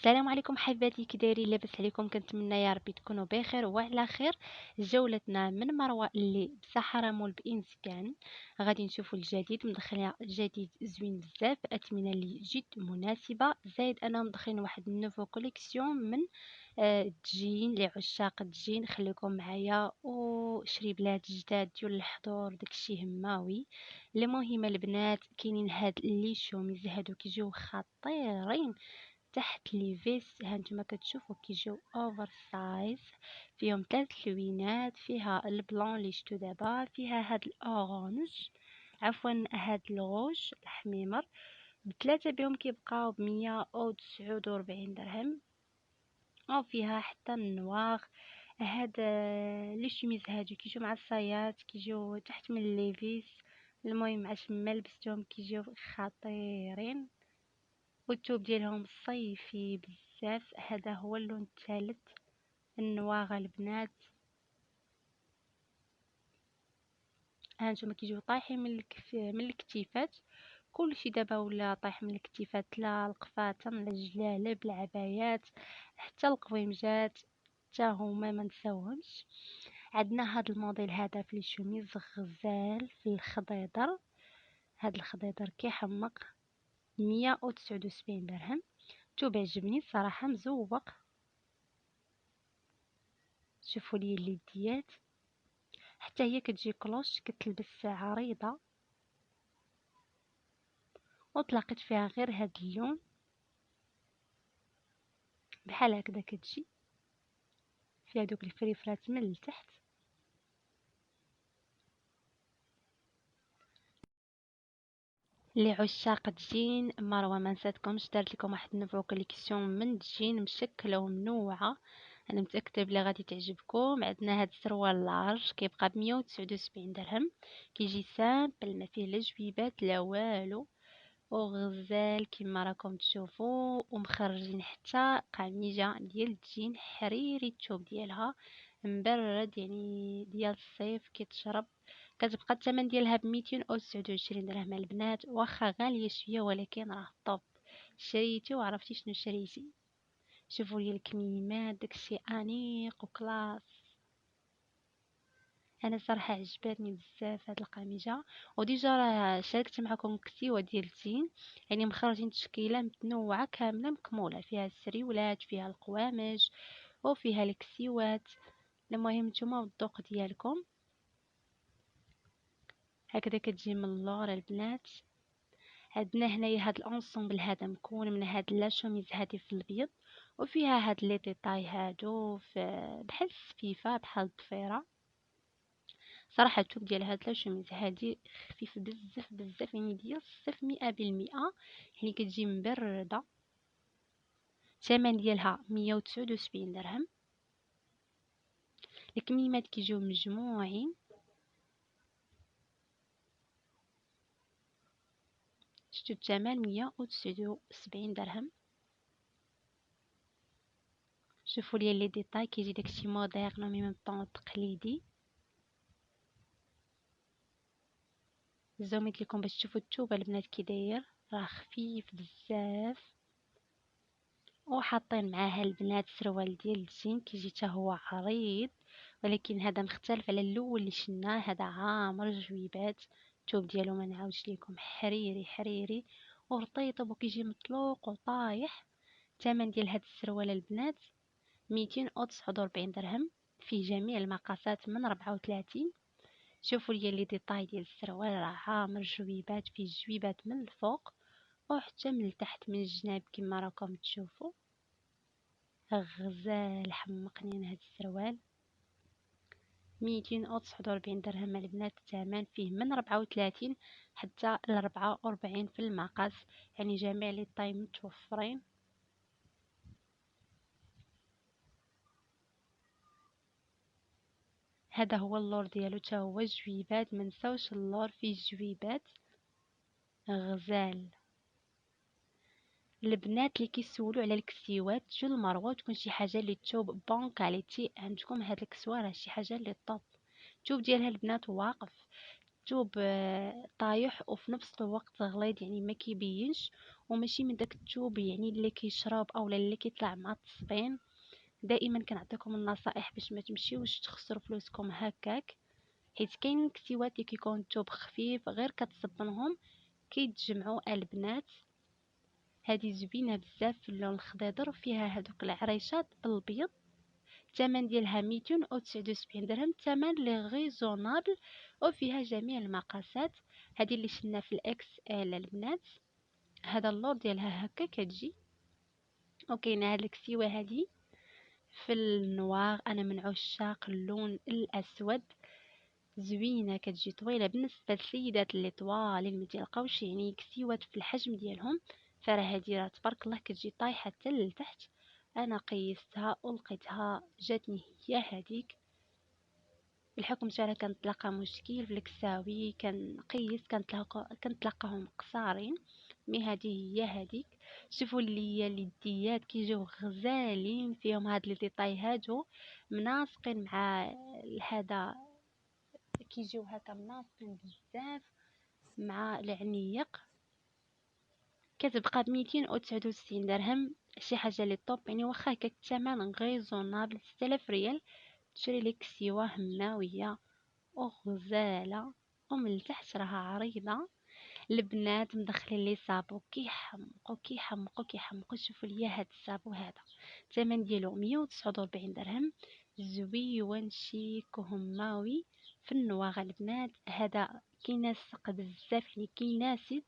السلام عليكم حباتي، كي دايرين؟ لاباس عليكم؟ كنتمنى يا ربي تكونوا بخير وعلى خير. جولتنا من مروه اللي بصحراء مول بإنسكان. غادي نشوفوا الجديد، مدخلين جديد زوين بزاف، اثمنه اللي جد مناسبه. زايد انا مدخلين واحد النوفو كوليكسيون من الدجين لعشاق الدجين. خليكم معايا وشري بلاد جداد ديال الحضور، داكشي هماوي. المهم البنات، كاينين هاد اللي شوميز هادو كيجيو خطيرين تحت لي فيس. هانتوما كتشوفوا كيجيو اوفر سايز، فيهم 3 لوينات. فيها البلون اللي شتو دابا، فيها هاد الاورانج، عفوا هاد الغوش الحميمر. بثلاثه بهم كيبقاو ب149 درهم. او فيها حتى النواغ. هاد لي شوميز هادو كيجيو مع الصايات، كيجيو تحت من ليفيس. المهم عاش ما لبستهم كيجيو خطيرين، والثوب ديالهم صيفي بزاف. هذا هو اللون الثالث، النواغه البنات. هانتوما كيجيو طايحين من الكتيفات. كلشي دابا ولا طايح من الكتيفات، لا القفاطن لا الجلالب العبايات حتى القويمجات، حتى هما ما نساوهمش. عندنا هاد الموديل هذا في الشوميز غزال في الخضيضر. هاد الخضيضر كيحمق، 179 درهم. توب عجبني الصراحه، مزوق. شوفوا لي اليديات، حتى هي كتجي كلوش، كتلبس عريضه، وطلقت فيها غير هاد اللون بحال هكذا. كتجي فيها دوك الفريفرات من التحت. لعشاق الجين مروه ما نساتكمش، دارت لكم واحد نوفو كوليكسيون من الجين مشكله ومنوعه، انا متاكده بلي غادي تعجبكم. عندنا هاد السروال لارج كيبقى ب179 درهم، كيجي سامبل ما فيه لا جويبات لا والو، وغزال كما راكم تشوفوا. ومخرجين حتى قميجه ديال الجين حريري، الثوب ديالها مبرد يعني ديال الصيف كيتشرب. كتبقى الثمن ديالها ب229 درهم البنات، واخا غاليه شويه ولكن راه طوب. شريتي وعرفتي شنو شريتي. شوفوا لي الكميمات، داكشي انيق وكلاس. انا صراحه عجبتني بزاف هاد القميجه، وديجا راه شاركت معكم كسيوه ديال الزين، يعني مخرجين تشكيله متنوعه كامله مكموله، فيها السريولات، فيها القوامج، وفيها الكسيوات. المهم نتوما والذوق ديالكم. هكذا كتجي من اللور البنات. عندنا هنايا هاد الانصومبل هذا مكون من هاد لاشوميز هادي في الابيض، وفيها هاد لي ديتاي هادو بحال السفيفه بحال الضفيره. صراحه التوب ديال هاد لاشوميز هادي خفيف بزاف بزاف، يعني ديال الصيف 100%، يعني كتجي مبرده. الثمن ديالها 179 درهم. الكميمات كيجيو مجموعين، شتو الثمن 179 درهم. شوفوا لي لي ديتاي، كيجي داكشي موديرن ميم طون تقليدي. زوميت لكم باش تشوفوا الثوب البنات كي داير، راه خفيف بزاف. وحاطين معاها البنات سروال ديال الجين كيجي حتى هو عريض، ولكن هذا مختلف على الاول اللي شناه. هذا عامر جويبات، الثوب ديالو ما نعاودش لكم، حريري حريري ورطيطب، وكيجي مطلوق وطايح. الثمن ديال هاد السروال البنات 249 درهم، في جميع المقاسات من 34. شوفوا لي لي ديتاي ديال السروال، راه عامر جويبات، فيه جويبات من الفوق وحتى من التحت من الجناب كما راكم تشوفوا. غزال حمقني هاد السروال، 249 درهم البنات. الثمن فيه من 34 حتى 44 في المقاس، يعني جميع لي طاي متوفرين. هذا هو اللور ديالو، تا هو جويبات، منساوش اللور فيه جويبات. غزال. البنات اللي كيسولوا على الكسيوات، جو المروه تكون شي حاجه اللي توب بون كاليتي، عندكم هاد الكسوه راه شي حاجه اللي طوب. التوب ديالها البنات واقف، توب طايح وفي نفس الوقت غليظ، يعني ما كيبينش، وماشي من داك الثوب يعني اللي كيشرب اولا اللي كيطلع مع التصبين. دائما كنعطيكم النصائح باش ما تمشيوش تخسروا فلوسكم هكاك، حيت كاين كسيوات اللي كيكون الثوب خفيف غير كتصبنهم كيتجمعوا البنات. هذه زوينه بزاف في اللون الخضر وفيها هذوك العريشات بالابيض. الثمن ديالها 279 درهم، الثمن لي غيزونابل وفيها جميع المقاسات. هذه اللي شلنا في الاكس ال البنات. هذا اللور ديالها هكا كتجي، وكاينه هاد الكسيوه هذه في النوار. انا من عشاق اللون الاسود، زوينه كتجي طويله بالنسبه للسيدات اللي طوال اللي متيلقاوش يعني كسيوات في الحجم ديالهم. فراه هذه راه تبارك الله كتجي طايحه حتى لتحت. انا قيستها ولقيتها جاتني هي هذيك. بالحكم تاعها كنتلاقى مشكل في الكساوي كنقيس كنتلاقاهم قصارين، مي هذه هي هذيك. شوفوا لي اليديات كيجيو غزالين فيهم هاد لي ديطاي هادو مناسقين مع هذا، كيجيو هكا مناسقين بزاف مع العنيق. كتبقى ب 269 درهم، شي حاجه لي طوب يعني واخا هكاك الثمن غيزونابل. 6000 ريال تشري لك سيوه هماويه وغزاله، ومن التحت راها عريضه. البنات مدخلين لي صابو كيحمقوا كيحمقوا كيحمقوا. شوفوا لي هاد الصابو هذا الثمن ديالو 149 درهم، زويون شيك وهماوي في النواغ البنات. هذا كيناسق بزاف يعني كيناسب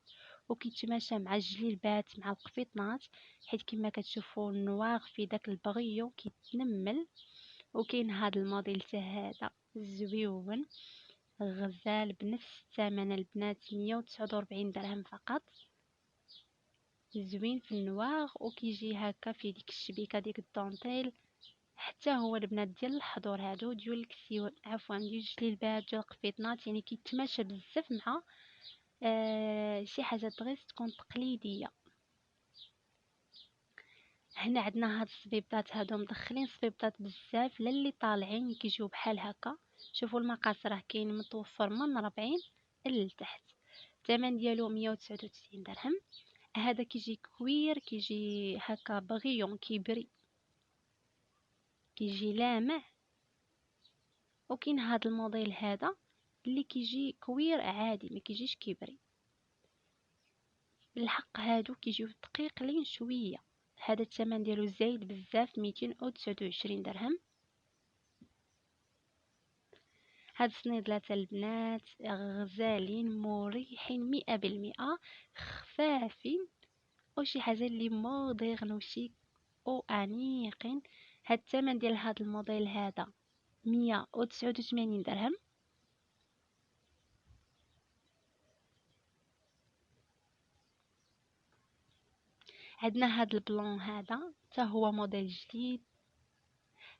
وكيتماشى مع الجليبات مع القفيطنات، حيت كما كتشوفوا النواغ في داك البغيو كيتنمل. وكاين هذا الموديل حتى هذا زويون غزال بنفس الثمن البنات 149 درهم فقط. زوين في النواغ وكيجي هكا في ديك الشبيكه ديك الدونتيل. حتى هو البنات ديال الحضور هادو ديال الكسيو عفوا ديال الجليبات ديال القفيطنات يعني كيتماشى بزاف مع شي حاجه تغيس تكون تقليديه. هنا عندنا هاد الصبيبطات هادو مدخلين صبيبطات بزاف للي طالعين كيجيو بحال هكا. شوفوا المقاس راه كاين متوفر من 40 لتحت. الثمن ديالو 199 درهم. هذا كيجي كوير كيجي هكا بغيون كيبري كيجي لامع. وكاين هذا الموديل هذا اللي كيجي كوير عادي ما كيجيش كيبري. بالحق هادو كيجيو دقيقين شويه. هذا الثمن ديالو زايد بزاف 229 درهم. هاد الصنيدلات البنات غزالين مريحين 100%، خفافين وشي حاجه اللي موديرن وشيك وانيقين. هاد الثمن ديال هاد الموديل هذا 189 درهم. عندنا هاد البلون هذا حتى هو موديل جديد.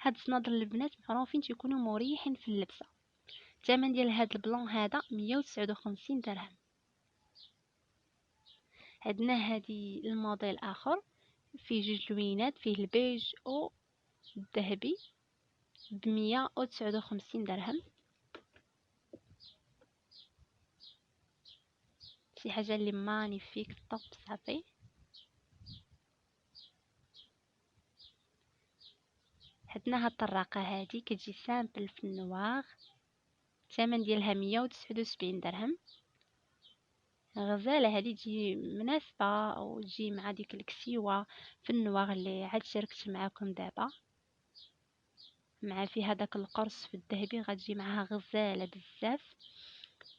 هاد الصنادل البنات معروفين تيكونوا مريحين في اللبسه. الثمن ديال هاد البلون هذا 159 درهم. عندنا هادي الموديل اخر فيه جوج لوينات، فيه البيج او الذهبي ب 159 درهم. شي حاجه اللي مانيفيك طوب صافي. عندنا هاد الطراقه هادي كتجي سامبل في النواغ، الثمن ديالها 179 درهم. غزاله هذه تجي مناسبه او تجي مع ديك الكسيوه في النواغ اللي عاد شاركت معاكم دابا، مع في هذاك القرص في الذهبي غتجي معها غزاله بزاف.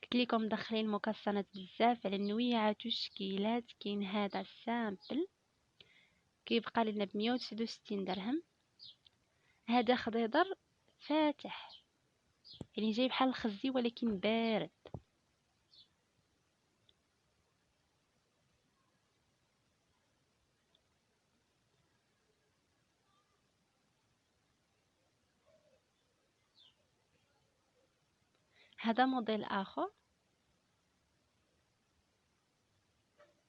قلت لكم داخلين مكسرات بزاف على النويعات والشكيلات. كاين هذا السامبل كيبقى لنا ب 169 درهم. هذا خضيضر فاتح يعني جاي بحال الخزي ولكن بارد. هذا موديل اخر،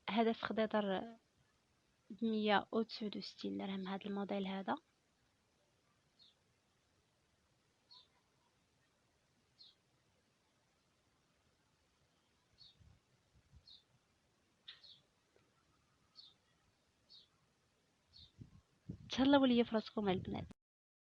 هذا في خضيضر ب 169 درهم. هذا الموديل هذا تهلاو ليا في راسكم البنات.